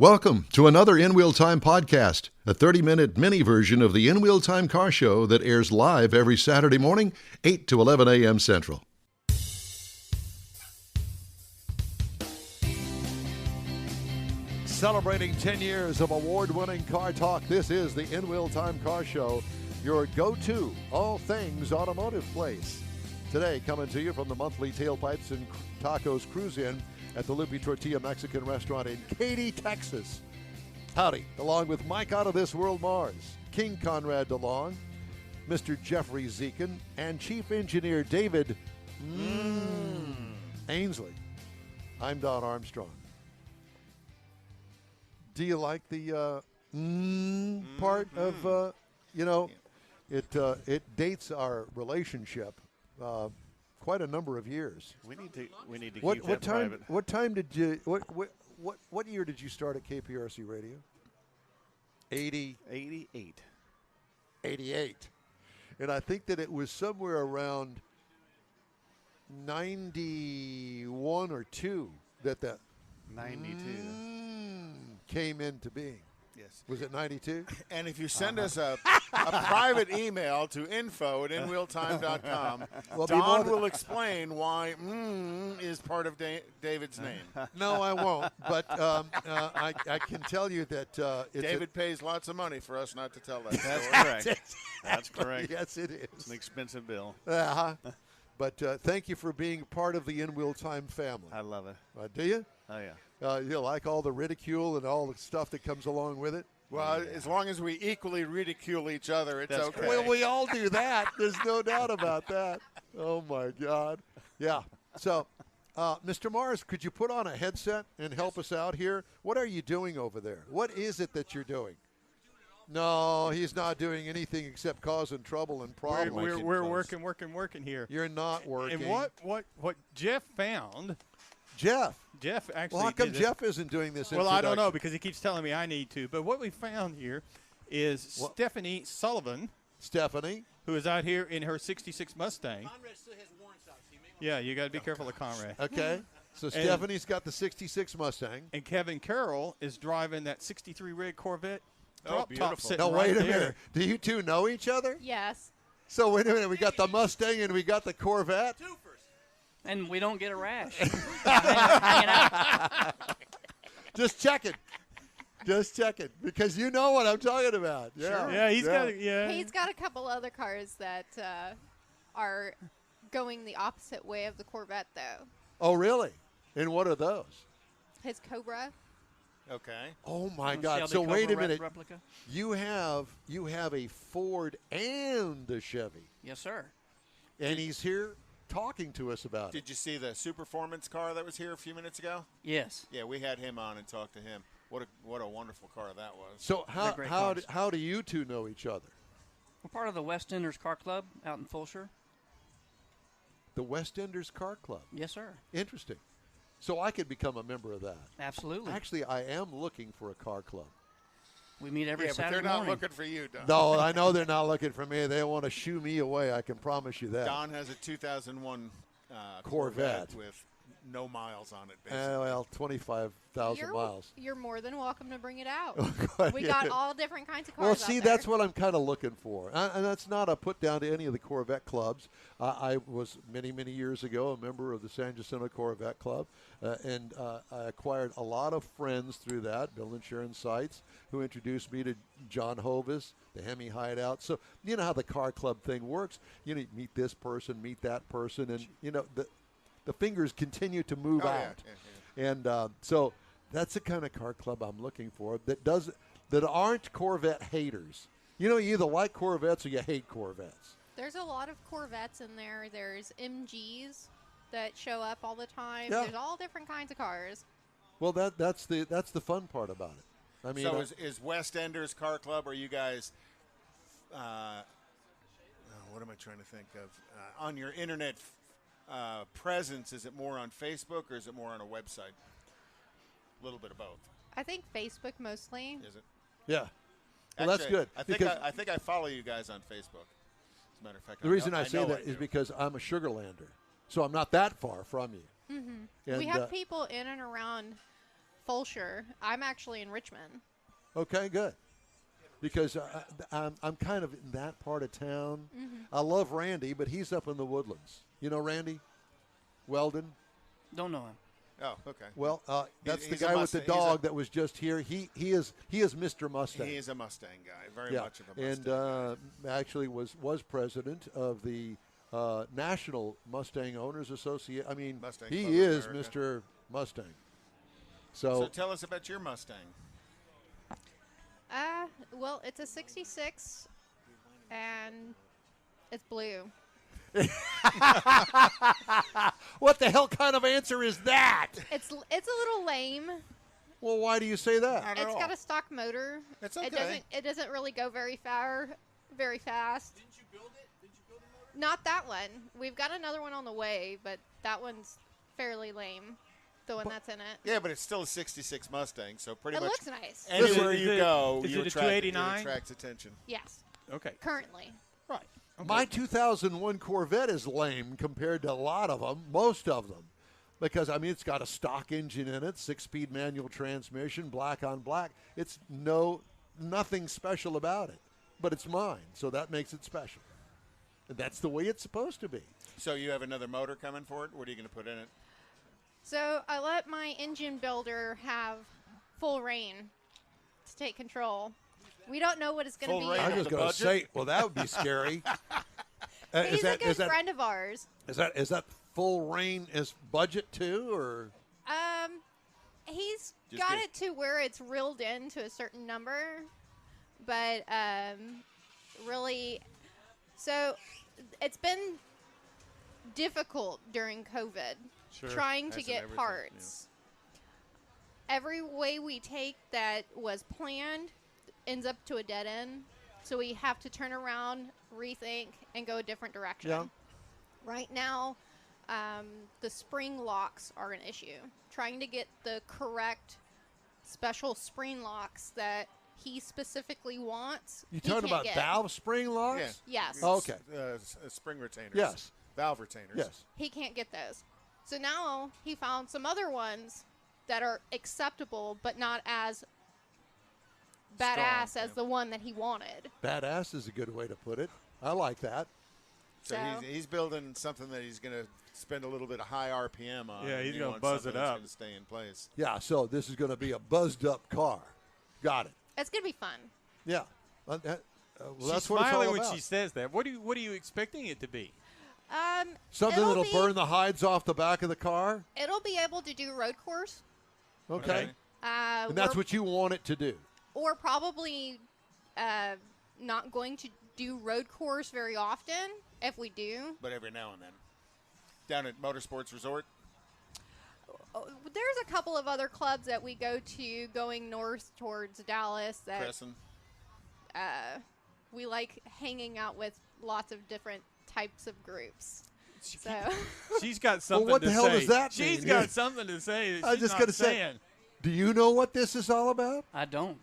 Welcome to another In Wheel Time podcast, a 30-minute mini version of the In Wheel Time car show that airs live every Saturday morning, 8 to 11 a.m. Central. Celebrating 10 years of award-winning car talk, this is the In Wheel Time car show, your go-to all things automotive place. Today, coming to you from the monthly Tailpipes and Tacos Cruise-in at the Lupi Tortilla Mexican restaurant in Katy, Texas. Howdy, along with Mike Out of This World Mars, King Conrad DeLong, Mr. Jeffrey Zekin, and Chief Engineer David Ainsley. I'm Don Armstrong. Do you like the part of, it dates our relationship quite a number of years. We need to keep that private. What time did you? What year did you start at KPRC Radio? 88. 88, and I think that it was somewhere around 91 or 2 that 92 came into being. Yes. Was it 92? And if you send us a private email to info@inwheeltime.com, Don will explain why is part of David's name. No, I won't. But I can tell you that David pays lots of money for us not to tell that That's story. correct. That's correct. Yes, it is. It's an expensive bill. But thank you for being part of the In Wheel Time family. I love it. Do you? Oh, yeah. You like all the ridicule and all the stuff that comes along with it? Well, as long as we equally ridicule each other, it's That's okay. Well, we all do that. There's no doubt about that. Oh, my God. Yeah. So, Mr. Mars, could you put on a headset and help us out here? What are you doing over there? What is it that you're doing? No, he's not doing anything except causing trouble and problems. We're working here. You're not working. And what Jeff found? Jeff actually. Well, how come did Jeff isn't doing this? Well, I don't know because he keeps telling me I need to. But what we found here is Stephanie Sullivan. Stephanie, who is out here in her '66 Mustang. Conrad still has warrants out. So you may Yeah, you got to be careful of Conrad. Okay. So Stephanie's got the '66 Mustang. And Kevin Carroll is driving that '63 rig Corvette. Oh, beautiful. No, wait a minute. Do you two know each other? Yes. So wait a minute. We got the Mustang and we got the Corvette. And we don't get a rash. Hanging out. Just checking. Because you know what I'm talking about. Yeah. Sure. Yeah, he's got. Yeah. He's got a couple other cars that are going the opposite way of the Corvette, though. Oh, really? And what are those? His Cobra. Okay. Oh my Shelby God! So wait a Cobra minute. replica? You have a Ford and a Chevy, Yes, sir. and he's here talking to us about it. Did you see the Superformance car that was here a few minutes ago? Yes. Yeah, we had him on and talked to him. What a wonderful car that was. So They're great cars. how do you two know each other? We're part of the West Enders Car Club out in Fulshire. The West Enders Car Club. Yes, sir. Interesting. So I could become a member of that. Absolutely. Actually, I am looking for a car club. We meet every Yeah, but Saturday they're not morning. looking for you, Don. No, I know they're not looking for me. They want to shoo me away. I can promise you that. Don has a 2001 Corvette with no miles on it, basically. Well, 25,000 miles. You're more than welcome to bring it out. Well, We got all different kinds of cars. Well, see, out there. that's what I'm kind of looking for. And that's not a put down to any of the Corvette clubs. I was many, many years ago a member of the San Jacinto Corvette Club, and I acquired a lot of friends through that, Bill and Sharon Seitz, who introduced me to John Hovis, the Hemi Hideout. So you know how the car club thing works. You know, meet this person, meet that person, and, you know, the fingers continue to move out. Yeah. And so that's the kind of car club I'm looking for that aren't Corvette haters. You know, you either like Corvettes or you hate Corvettes. There's a lot of Corvettes in there. There's MGs that show up all the time. Yeah. There's all different kinds of cars. Well, that's the fun part about it. I mean, So is West Enders Car Club, are you guys, what am I trying to think of? On your internet presence, is it more on Facebook or is it more on a website? A little bit of both. I think Facebook mostly. Is it? yeah. Well, that's Actually, good. I think I follow you guys on Facebook. As a matter of fact, The reason I say know that I is do. because I'm a Sugarlander, so I'm not that far from you. Mm-hmm. And, We have people in and around Fulshire. I'm actually in Richmond. Okay, good. Because I'm kind of in that part of town. I love Randy, but he's up in the Woodlands. You know Randy Weldon? Don't know him. Oh, okay. Well, that's He's the a guy with the Mustang. dog that was just here. He is Mr. Mustang. He is a Mustang guy, very much of a Mustang and guy. actually was president of the National Mustang Owners Association. I mean, Mustang he Club of is America. Mr. Mustang. So tell us about your Mustang. Well, it's a 66, and it's blue. What the hell kind of answer is that? It's a little lame. Well, why do you say that? Not at It's all. got a stock motor. It's okay. It doesn't really go very fast. Didn't you build it? Did you build a motor? Not that one. We've got another one on the way, but that one's fairly lame. The one that's in it. Yeah, but it's still a 66 Mustang, so pretty It much looks nice. anywhere Is you it- go, is you it a attract, 289? it attracts attention. Yes, Okay. currently. Right. Okay. My 2001 Corvette is lame compared to a lot of them, most of them. Because, I mean, it's got a stock engine in it, 6-speed manual transmission, black on black. It's nothing special about it. But it's mine, so that makes it special. And that's the way it's supposed to be. So you have another motor coming for it? What are you going to put in it? So I let my engine builder have full reign to take control. We don't know what it's going to Full be reign I'm yet. just the going to budget? say, well, that would be scary. He's a good friend of ours. Is that full reign as budget too, or? He's Just got get- it to where it's reeled in to a certain number, but really, so it's been difficult during COVID trying to Hasn't get everything, parts. Every way we take that was planned ends up to a dead end, so we have to turn around, rethink, and go a different direction. Yeah. Right now, the spring locks are an issue. Trying to get the correct special spring locks that he specifically wants. You he talking can't about get. valve spring locks? Yeah. Yes. Oh, okay. Spring retainers. Yes. Valve retainers. Yes. He can't get those. So now he found some other ones that are acceptable, but not as badass Strong, as yeah. the one that he wanted. Badass is a good way to put it. I like that. So So- he's building something that he's going to spend a little bit of high RPM on. Yeah, and he's he gonna wants buzz something it that's up. going to stay in place. Yeah, so this is going to be a buzzed up car. Got it. It's going to be fun. Yeah. Well, She's that's what it's smiling all when about. she says that. What are you expecting it to be? Something it'll that'll be- burn the hides off the back of the car. It'll be able to do road course. Okay. And that's we're- what you want it to do. Or probably not going to do road course very often. If we do, But every now and then. Down at Motorsports Resort. there's a couple of other clubs that we go to going north towards Dallas that Crescent. we like hanging out with lots of different types of groups. So She's got something what to the hell say. does that She's mean? got something to say. That I was she's just not gonna say- saying. Do you know what this is all about? I don't.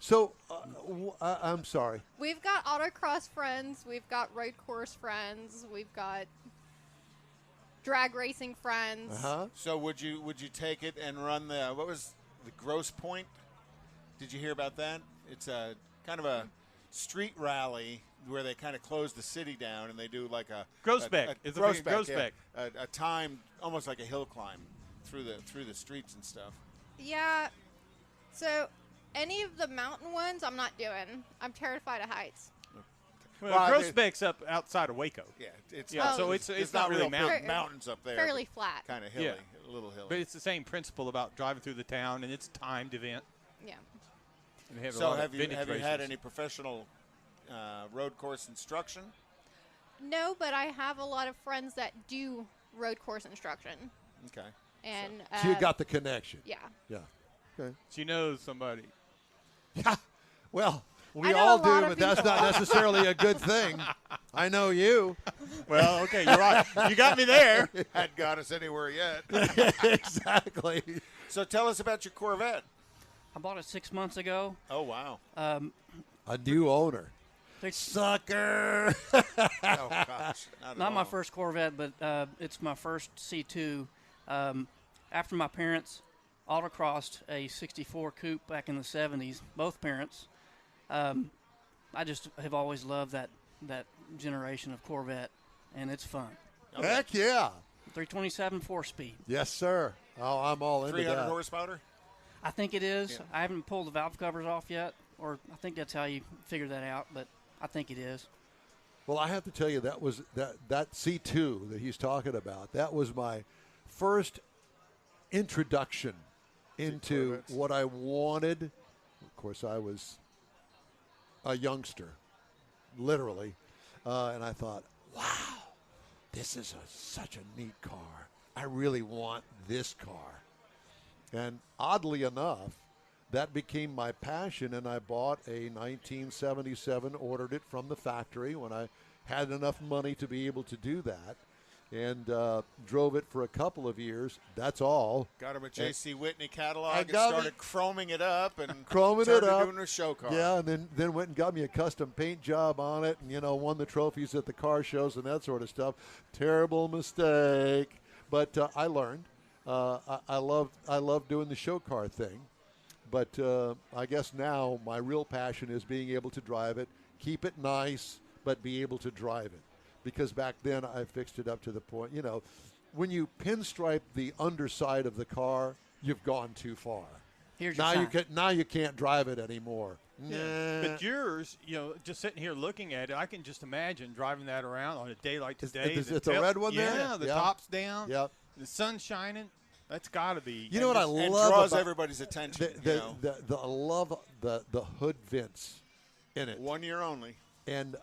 So, I'm sorry. we've got autocross friends, we've got road course friends, we've got drag racing friends. Uh-huh. So would you take it and run what was the Grosse Point? Did you hear about that? It's a kind of a street rally where they kind of close the city down and they do like a Groesbeck. It's a big Groesbeck. a time almost like a hill climb through the streets and stuff. Yeah. So any of the mountain ones, I'm not doing. I'm terrified of heights. Well, Well, Groesbeck's up outside of Waco, Yeah, it's Yeah, not, so it's not not really real big mountain. mountains up there. Fairly flat. Kind of hilly, Yeah. a little hilly. but it's the same principle about driving through the town, and it's a timed event. Yeah. And they have a So lot have of you vintage had races. any professional road course instruction? No, but I have a lot of friends that do road course instruction. Okay. And So you got the connection. yeah. Yeah. Okay. She knows somebody. Well, we I know all a lot do, of but that's people. not necessarily a good thing. I know you. Well, okay, you're right. You got me there. Hadn't got us anywhere yet. Exactly. So tell us about your Corvette. I bought it 6 months ago. Oh, wow. A new owner. Sucker. Oh, gosh. Not my first Corvette, but it's my first C2. After my parents autocrossed a 64 coupe back in the 70s, both parents. I just have always loved that generation of Corvette, and it's fun. Heck yeah. 327 4-speed. Yes, sir. Oh, I'm all into 300 that. horsepower? I think it is. Yeah. I haven't pulled the valve covers off yet, or I think that's how you figure that out, but I think it is. Well, I have to tell you, that was that C2 that he's talking about. That was my first introduction into Corvettes. what I wanted. Of course, I was a youngster, literally, and I thought, wow, this is such a neat car. I really want this car. And oddly enough, that became my passion, and I bought a 1977, ordered it from the factory when I had enough money to be able to do that, and drove it for a couple of years. That's all. Got him a J.C. Whitney catalog I and got started chroming it up and Chroming turned it up. into a show car. Yeah, and then went and got me a custom paint job on it, and won the trophies at the car shows and that sort of stuff. Terrible mistake, but I learned. I love doing the show car thing, but I guess now my real passion is being able to drive it, keep it nice, but be able to drive it. Because back then I fixed it up to the point, when you pinstripe the underside of the car, you've gone too far. Here's your Now you can't drive it anymore. Yeah. Nah. But yours, just sitting here looking at it, I can just imagine driving that around on a day like today. It's a red one there? Yeah, the Yeah. top's down. Yep. The sun's shining. That's got to be. You know what I And love draws about everybody's attention. I love the hood vents in it. 1 year only. And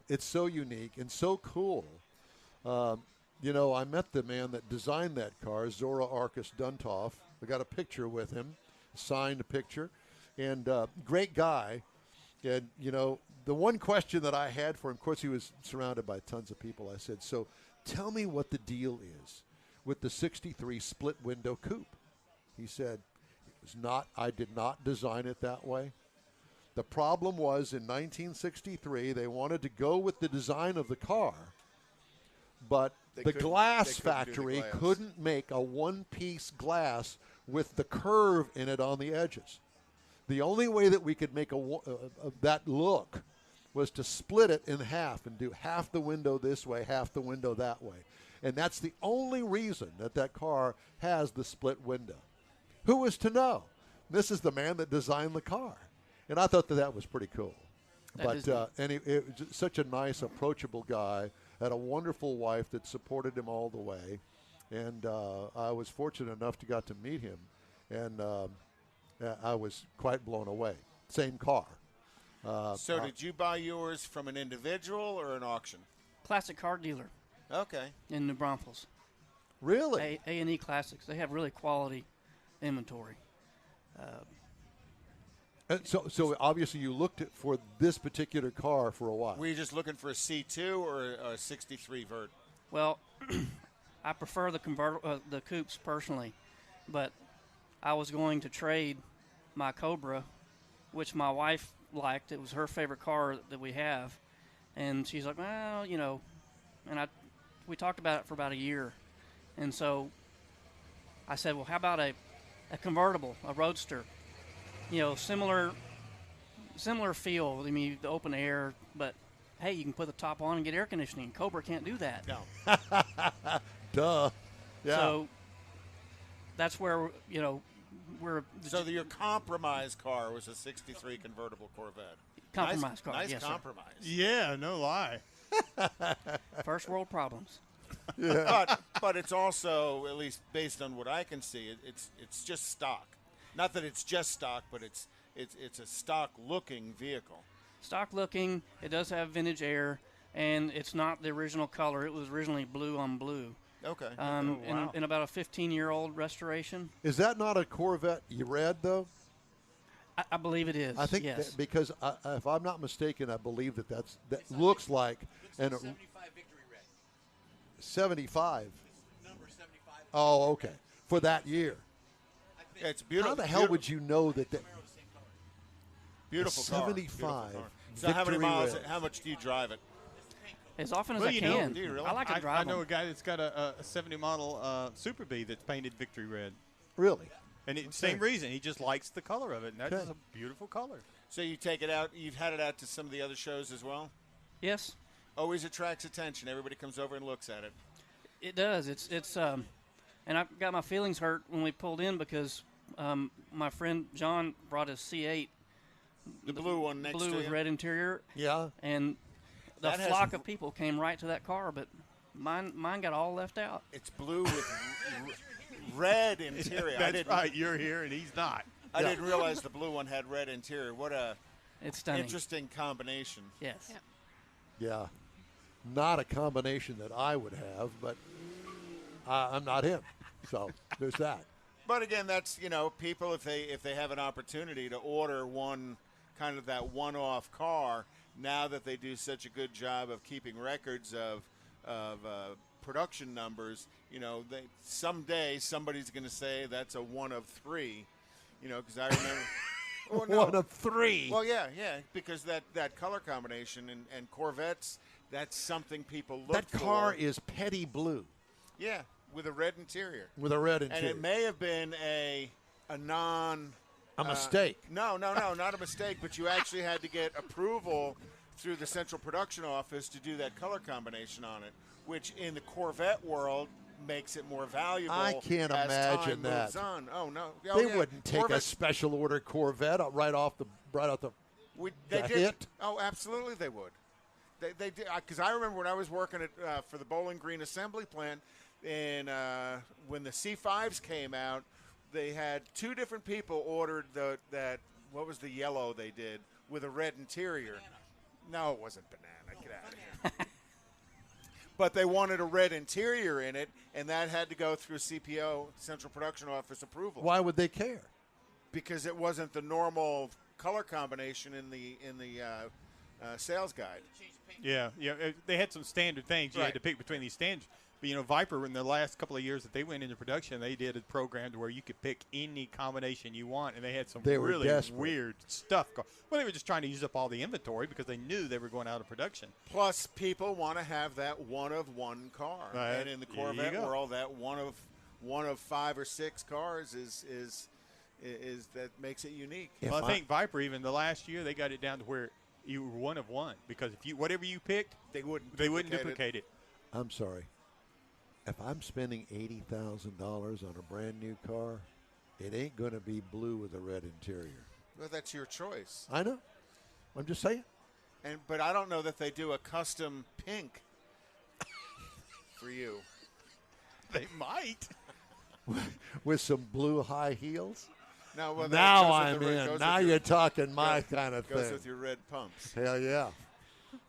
it's so unique and so cool. I met the man that designed that car, Zora Arcus Duntoff. I got a picture with him, signed picture, and great guy. And, the one question that I had for him, of course, he was surrounded by tons of people. I said, so tell me what the deal is with the 63 split window coupe. He said, I did not design it that way. The problem was in 1963, they wanted to go with the design of the car, but the glass factory couldn't make a one-piece glass with the curve in it on the edges. The only way that we could make that look was to split it in half and do half the window this way, half the window that way. And that's the only reason that car has the split window. Who was to know? This is the man that designed the car. And I thought that was pretty cool. And he was such a nice, approachable guy, had a wonderful wife that supported him all the way. And I was fortunate enough to got to meet him. And I was quite blown away. Same car. So did you buy yours from an individual or an auction? Classic car dealer Okay. in New Braunfels. Really? A&E Classics. They have really quality inventory. So obviously you looked for this particular car for a while. Were you just looking for a C2 or a 63 vert? Well, I prefer the coupes personally, but I was going to trade my Cobra, which my wife liked. It was her favorite car that we have, and she's like, well, and we talked about it for about a year, and so I said, well, how about a convertible, a roadster, similar feel. I mean, the open air, but hey, you can put the top on and get air conditioning. Cobra can't do that. No. Duh. Yeah. So that's where we're So your compromise car was a 63 convertible Corvette. compromise car. Nice Yes, compromise. Yeah, no lie. sir. First world problems. But it's also, at least based on what I can see, it's just stock. Not that it's just stock, but it's a stock-looking vehicle. Stock looking. It does have vintage air, and it's not the original color. It was originally blue on blue. Okay. In about a 15-year-old restoration. Is that not a Corvette red, though? I believe it is. I think yes. because if I'm not mistaken, I believe that looks like an 75 Victory Red. 75. Number 75. Oh, okay. For that year. Yeah, it's beautiful. How the hell would you know that? Beautiful car. 75 Beautiful car. So how many Victory miles? Red. How much do you drive it? As often as Well, I you know, can. do you really? I like to I drive know them. a guy that's got a 70 model Super Bee that's painted Victory Red. Really? And same reason. He just likes the color of it, and that is a beautiful color. So you take it out. You've had it out to some of the other shows as well? Yes. Always attracts attention. Everybody comes over and looks at it. It does. It's and I got my feelings hurt when we pulled in because my friend John brought a C8. The blue one next to blue with you? red interior. Yeah. And the That has flock of people came right to that car, but mine got all left out. It's blue with red interior. That's right. You're here, and he's not. I didn't realize the blue one had red interior. What a It's stunning. interesting combination. Yes. Yeah. Yeah. Not a combination that I would have, but I'm not him. So there's that. But again, that's, people, if they have an opportunity to order one kind of that one-off car, now that they do such a good job of keeping records of production numbers, someday somebody's going to say that's a one of three, because I remember. Oh, no. One of three. Well, yeah, because that color combination and Corvettes, that's something people look That for. car is petty blue Yeah, with a red interior. with a red And interior. it may have been a non... A mistake. No, not a mistake, but you actually had to get approval through the central production office to do that color combination on it, which in the Corvette world makes it more valuable. I can't as imagine time moves that. on. Oh no, They wouldn't take a Corvette, special order Corvette right out the they the did. hit? Oh, absolutely, they would. They did, because I remember when I was working at for the Bowling Green assembly plant, and when the C5s came out, they had two different people ordered what was the yellow they did with a red interior. No, it wasn't banana. Get out of here. But they wanted a red interior in it, and that had to go through CPO, Central Production Office approval. Why would they care? Because it wasn't the normal color combination in the sales guide. Yeah, they had some standard things you Right. had to pick between these standards. But, Viper, in the last couple of years that they went into production, they did a program to where you could pick any combination you want, and they had some They were really desperate. weird stuff. Well, they were just trying to use up all the inventory because they knew they were going out of production. Plus, people want to have that one-of-one car. Right. And in the There you Corvette go. world, that one of 5 or 6 cars is that makes it unique. If Well, I think Viper, even the last year, they got it down to where you were one of one because if whatever you picked, They wouldn't duplicate it. I'm sorry. If I'm spending $80,000 on a brand new car, it ain't going to be blue with a red interior. Well, that's your choice. I know. I'm just saying. But I don't know that they do a custom pink for you. They might. With some blue high heels. No, well, that Now goes with I'm the red- in. goes Now with you're talking my goes- kind of goes thing. with your red pumps. Hell yeah.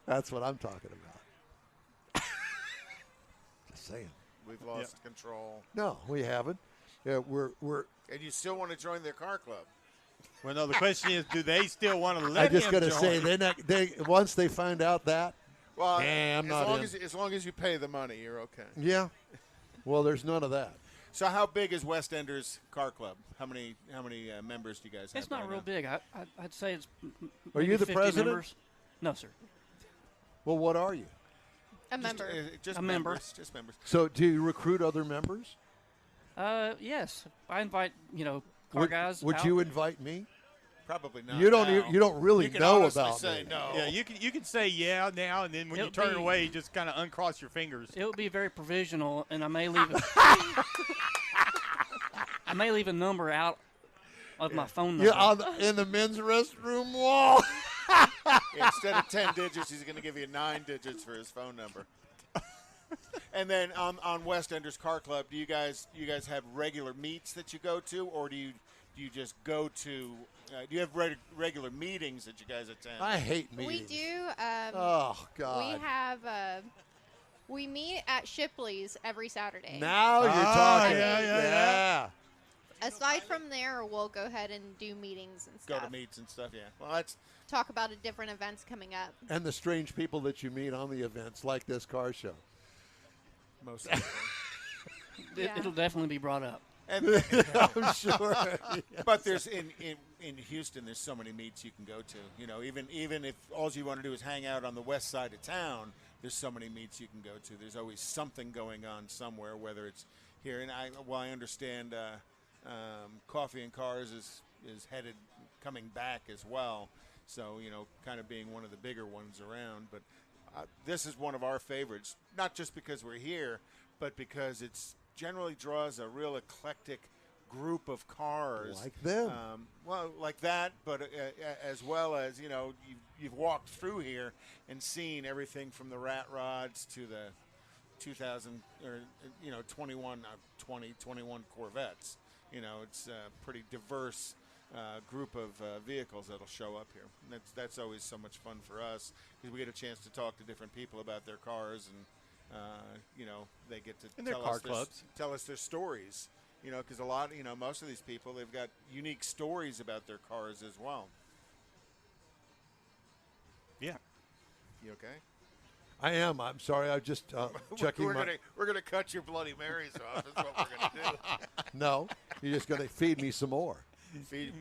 That's what I'm talking about. Just saying. We've lost control. No, we haven't. Yeah, we're And you still want to join their car club. Well, no, the question is, do they still want to let I just him got to join? say, they once they find out that, Well, I'm not in. as long as you pay the money, you're okay. yeah, well, there's none of that. So how big is West Enders Car Club? How many members do you guys have? It's not right real now? big. I'd say it's. Are maybe you the 50 president? members. No, sir. Well, what are you? A member. Just A member. members. Just members. So, do you recruit other members? Yes. I invite car guys. Would out. you invite me? Probably not. You don't. now. You don't really You can know honestly about say me. no. Yeah, you can say yeah now, and then when you It'll turn be- away, you just kind of uncross your fingers. It would be very provisional, and I may leave. I may leave a number out of my phone number. Yeah, in the men's restroom wall. Instead of 10 digits, he's going to give you 9 digits for his phone number. And then on West Enders Car Club, do you guys have regular meets that you go to, or do you just go to? Do you have regular meetings that you guys attend? I hate meetings. We do. Oh God. We have. We meet at Shipley's every Saturday. Now you're talking. Yeah. Aside from there, we'll go ahead and do meetings and Go stuff. to meets and stuff. Yeah. Well, that's Talk about different events coming up. And the strange people that you meet on the events, like this car show. most. Of Yeah. It'll definitely be brought up. and I'm sure. but there's in Houston, there's so many meets you can go to. Even if all you want to do is hang out on the west side of town, there's so many meets you can go to. There's always something going on somewhere, whether it's here. And I understand Coffee and Cars is headed coming back as well. So, kind of being one of the bigger ones around. But this is one of our favorites, not just because we're here, but because it's generally draws a real eclectic group of cars. Like them. Well, like that, but as well as, you've walked through here and seen everything from the rat rods to the 2000 or, 21 Corvettes. It's a pretty diverse group of vehicles that'll show up here. And that's always so much fun for us because we get a chance to talk to different people about their cars and, they get to tell us their stories. Because a lot, most of these people, they've got unique stories about their cars as well. Yeah. You okay? I am. I'm sorry. I'm just checking We're gonna cut your Bloody Marys off. That's what we're gonna do. No, you're just gonna feed me some more.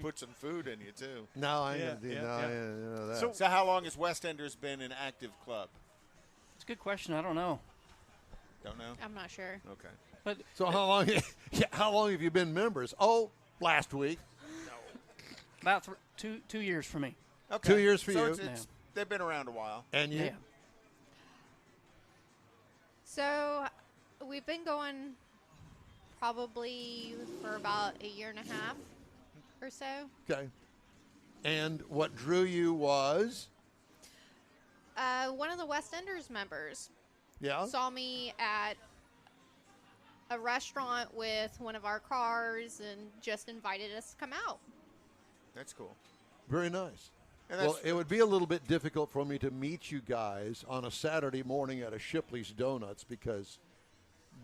Put some food in you too. No, I ain't gonna do that. So how long has West Enders been an active club? It's a good question. I don't know. Don't know. I'm not sure. Okay. But So how long? How long have you been members? Oh, last week. about 2 years for me. Okay. 2 years for you. They've been around a while. And you? Yeah. So we've been going probably for about a year and a half or so. Okay. And what drew you was? One of the West Enders members Yeah. saw me at a restaurant with one of our cars and just invited us to come out. That's cool. Very nice. And Well, that's- it would be a little bit difficult for me to meet you guys on a Saturday morning at a Shipley's Donuts because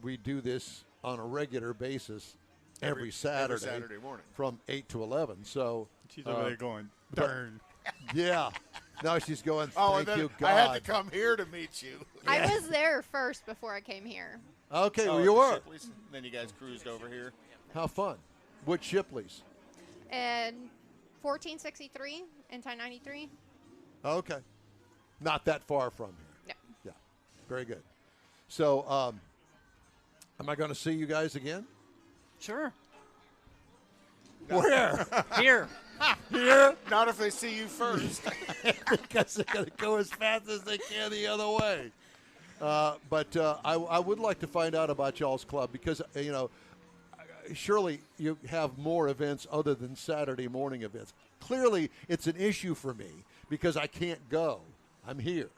we do this on a regular basis every Saturday morning. from 8 to 11. So, She's over there going, darn. yeah. Now she's going, Oh, thank and then you, God. I had to come here to meet you. I was there first before I came here. Okay, well, at you the were. Shipley's? And then you guys cruised over here. How fun. Which Shipley's? And 1463 and 1093. Okay. Not that far from here. No. Yeah. Very good. So, am I going to see you guys again? Sure. Where? Here. Here? Not if they see you first. Because they're going to go as fast as they can the other way. But I would like to find out about y'all's club because, surely you have more events other than Saturday morning events. Clearly, it's an issue for me because I can't go. I'm here.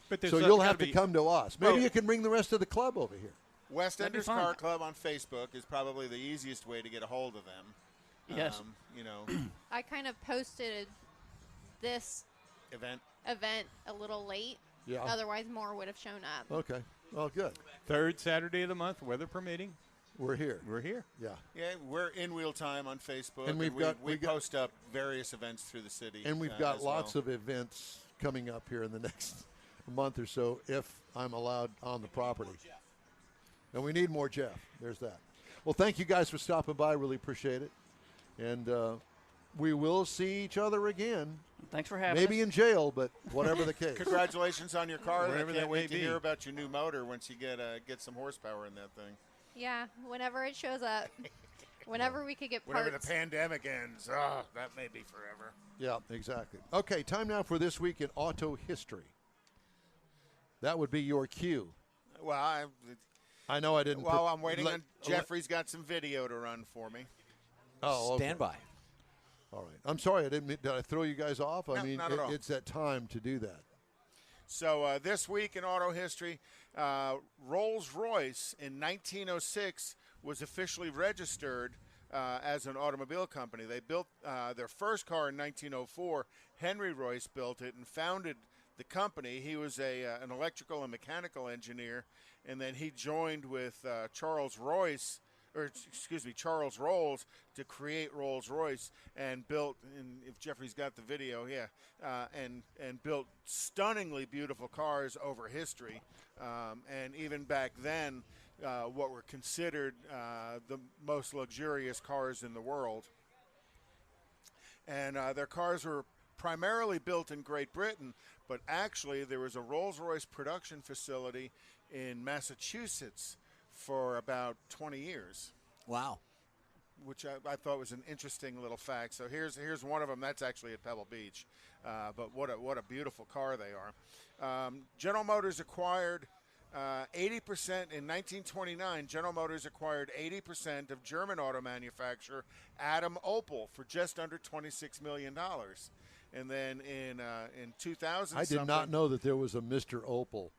But So you'll have to come to us. Maybe you can bring the rest of the club over here. West That'd be Enders fun. Car Club on Facebook is probably the easiest way to get a hold of them. Yes. I kind of posted this Event. event a little late. Yeah. Otherwise, more would have shown up. Okay. Well, good. Third Saturday of the month, weather permitting. We're here. We're here. Yeah. Yeah, we're in Wheel Time on Facebook. And we we post up various events through the city. And we've got as lots well. of events coming up here in the next month or so if I'm allowed on the property. And we need more Jeff. There's that. Well, thank you guys for stopping by. Really appreciate it. And we will see each other again. Thanks for having Maybe us. in jail, but whatever the case. Congratulations on your car. I Wherever can't that wait may to be. hear about your new motor once you get some horsepower in that thing. Yeah, whenever it shows up. Whenever we could get Whenever parts. the pandemic ends, that may be forever. Yeah, exactly. Okay, time now for This Week in Auto History. That would be your cue. Well, I know I didn't. while I'm waiting on Jeffrey's got some video to run for me. Oh, okay. Stand by. All right. I'm sorry. Did I throw you guys off? I No, mean, not at all. it's that time to do that. So this week in auto history, Rolls-Royce in 1906 was officially registered as an automobile company. They built their first car in 1904. Henry Royce built it and founded the company. He was an electrical and mechanical engineer, and then he joined with Charles Rolls to create Rolls-Royce and built, and if Jeffrey's got the video, and built stunningly beautiful cars over history. And even back then, what were considered the most luxurious cars in the world. And their cars were primarily built in Great Britain, but actually there was a Rolls-Royce production facility in Massachusetts for about 20 years. Wow. which I thought was an interesting little fact. So here's one of them. That's actually at Pebble Beach. But what a beautiful car they are. General Motors acquired 80% in 1929. General Motors acquired 80% of German auto manufacturer Adam Opel for just under $26 million. And then in 2000, I did not know that there was a Mr. Opel.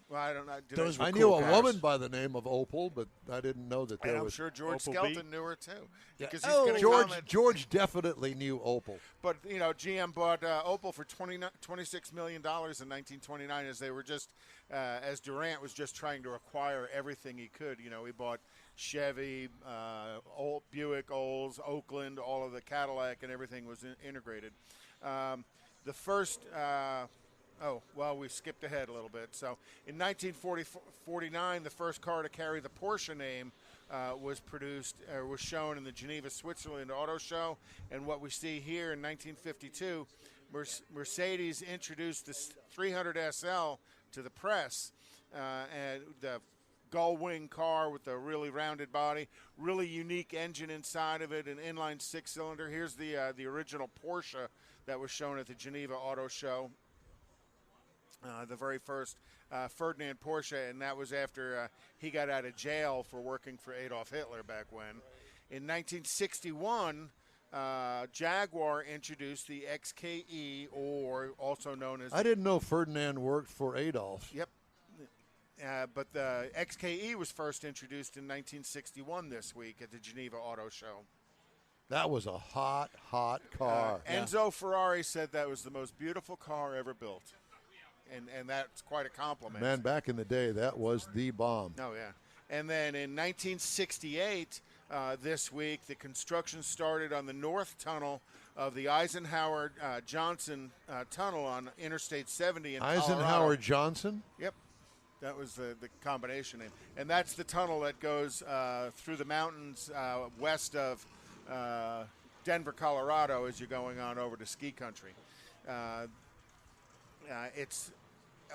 Well, I don't know. I knew a woman by the name of Opel, but I didn't know that there and I'm was. sure George Opel Skelton B. knew her too. Yeah. Because he's gonna comment. George definitely knew Opel. But GM bought Opel for $26 million in 1929, as they were just as Durant was just trying to acquire everything he could. He bought Chevy, Buick, Olds, Oakland, all of the Cadillac, and everything was integrated. The first. We skipped ahead a little bit. So in 1949, the first car to carry the Porsche name was shown in the Geneva, Switzerland Auto Show. And what we see here in 1952, Mercedes introduced the 300 SL to the press, and the gull-wing car with a really rounded body, really unique engine inside of it, an inline six-cylinder. Here's the original Porsche that was shown at the Geneva Auto Show. The very first Ferdinand Porsche, and that was after he got out of jail for working for Adolf Hitler back when. In 1961, Jaguar introduced the XKE, or also known as... I didn't know Ferdinand worked for Adolf. Yep. But the XKE was first introduced in 1961 this week at the Geneva Auto Show. That was a hot car. Enzo Ferrari said that was the most beautiful car ever built. And that's quite a compliment. Man, back in the day, that was the bomb. Oh, yeah. And then in 1968, this week, the construction started on the north tunnel of the Eisenhower Johnson tunnel on Interstate 70 in Colorado. Eisenhower Johnson? Yep. That was the combination name. And that's the tunnel that goes through the mountains west of Denver, Colorado, as you're going on over to ski country. It's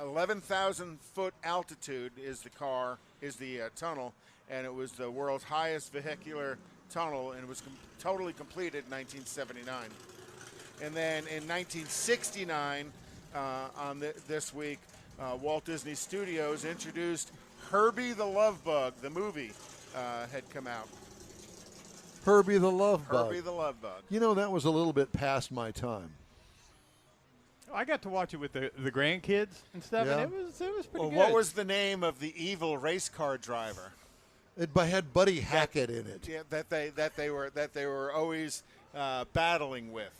11,000 foot altitude is the tunnel, and it was the world's highest vehicular tunnel, and it was totally completed in 1979. And then in 1969, this week, Walt Disney Studios introduced Herbie the Love Bug. The movie had come out. Herbie the Love Bug. Herbie the Love Bug. That was a little bit past my time. I got to watch it with the grandkids and stuff, Yeah. and it was pretty good. What was the name of the evil race car driver? It had Buddy Hackett in it. Yeah, that they were always battling with.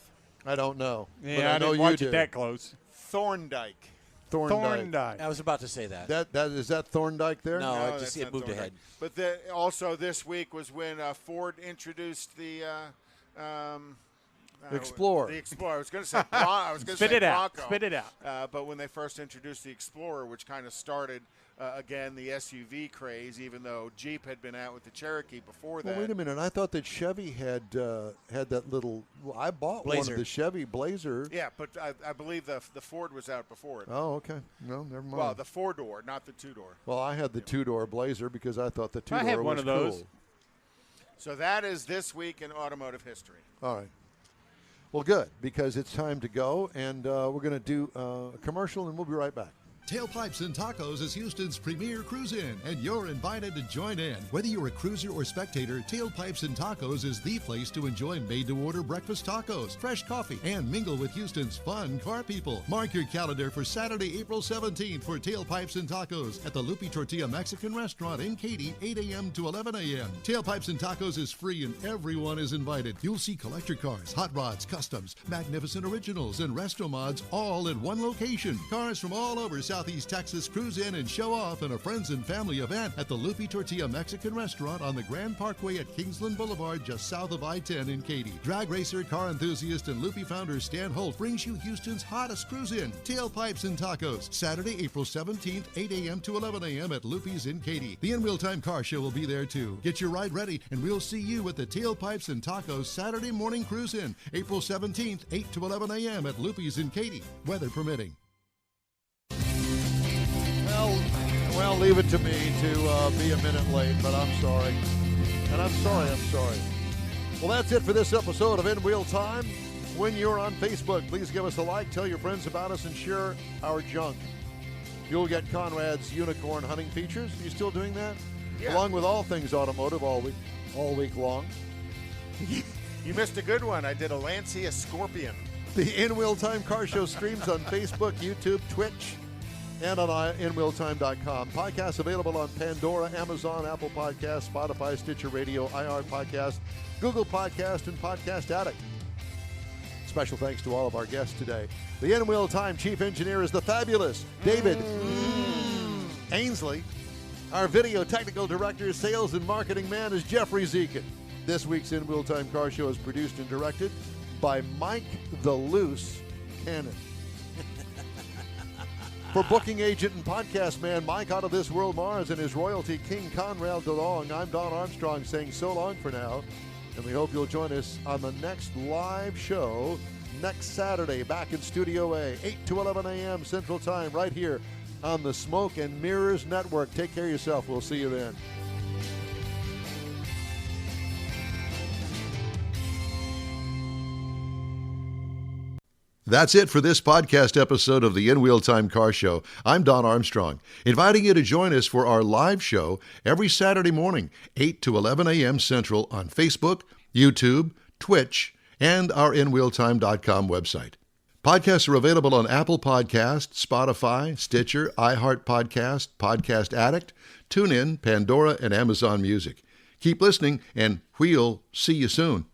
I don't know. Yeah, but I know didn't watch you it do. that close. Thorndike. Thorndike. I was about to say that. Is that Thorndike there? No, I that's just see it not moved Thorndike. ahead. But also this week was when Ford introduced the Explorer. The Explorer. I was going to say Bronco. Spit it out. But when they first introduced the Explorer, which kind of started again the SUV craze, even though Jeep had been out with the Cherokee before that. Well, wait a minute. I thought that Chevy had that little. I bought one Blazer. of the Chevy Blazer. Yeah, but I believe the Ford was out before it. Oh, okay. No, never mind. Well, the 4-door, not the 2-door. Well, I had the 2-door Blazer because I thought the 2-door I had was one of those. cool. So that is this week in automotive history. All right. Well, good, because it's time to go, and we're going to do a commercial, and we'll be right back. Tailpipes and Tacos is Houston's premier cruise-in, and you're invited to join in. Whether you're a cruiser or spectator, Tailpipes and Tacos is the place to enjoy made-to-order breakfast tacos, fresh coffee, and mingle with Houston's fun car people. Mark your calendar for Saturday, April 17th for Tailpipes and Tacos at the Lupi Tortilla Mexican Restaurant in Katy, 8 a.m. to 11 a.m. Tailpipes and Tacos is free, and everyone is invited. You'll see collector cars, hot rods, customs, magnificent originals, and resto mods all in one location. Cars from all over Southeast Texas cruise in and show off in a friends and family event at the Lupi Tortilla Mexican Restaurant on the Grand Parkway at Kingsland Boulevard, just south of I-10 in Katy. Drag racer, car enthusiast, and Lupi founder Stan Holt brings you Houston's hottest cruise-in, Tailpipes and Tacos, Saturday, April 17th, 8 a.m. to 11 a.m. at Lupi's in Katy. The In Real Time Car Show will be there too. Get your ride ready, and we'll see you at the Tailpipes and Tacos Saturday morning cruise-in, April 17th, 8 to 11 a.m. at Lupi's in Katy, weather permitting. Well, leave it to me to be a minute late, but I'm sorry. And I'm sorry. Well, that's it for this episode of In Wheel Time. When you're on Facebook, please give us a like, tell your friends about us, and share our junk. You'll get Conrad's unicorn hunting features. Are you still doing that? Yeah. Along with all things automotive all week long. You missed a good one. I did a Lancia Scorpion. The In Wheel Time Car Show streams on Facebook, YouTube, Twitch, and on InWheelTime.com. Podcasts available on Pandora, Amazon, Apple Podcasts, Spotify, Stitcher Radio, iHeart Podcast, Google Podcast, and Podcast Addict. Special thanks to all of our guests today. The In Wheel Time Chief Engineer is the fabulous David Ainsley. Our Video Technical Director, Sales and Marketing Man is Jeffrey Zekin. This week's In Wheel Time Car Show is produced and directed by Mike the Loose Cannon. For booking agent and podcast man Mike Out of This World Mars and his royalty King Conrad DeLong, I'm Don Armstrong saying so long for now. And we hope you'll join us on the next live show next Saturday back in Studio A, 8 to 11 a.m. Central Time, right here on the Smoke and Mirrors Network. Take care of yourself. We'll see you then. That's it for this podcast episode of the In Wheel Time Car Show. I'm Don Armstrong, inviting you to join us for our live show every Saturday morning, 8 to 11 a.m. Central on Facebook, YouTube, Twitch, and our InWheelTime.com website. Podcasts are available on Apple Podcasts, Spotify, Stitcher, iHeart Podcast, Podcast Addict, TuneIn, Pandora, and Amazon Music. Keep listening, and we'll see you soon.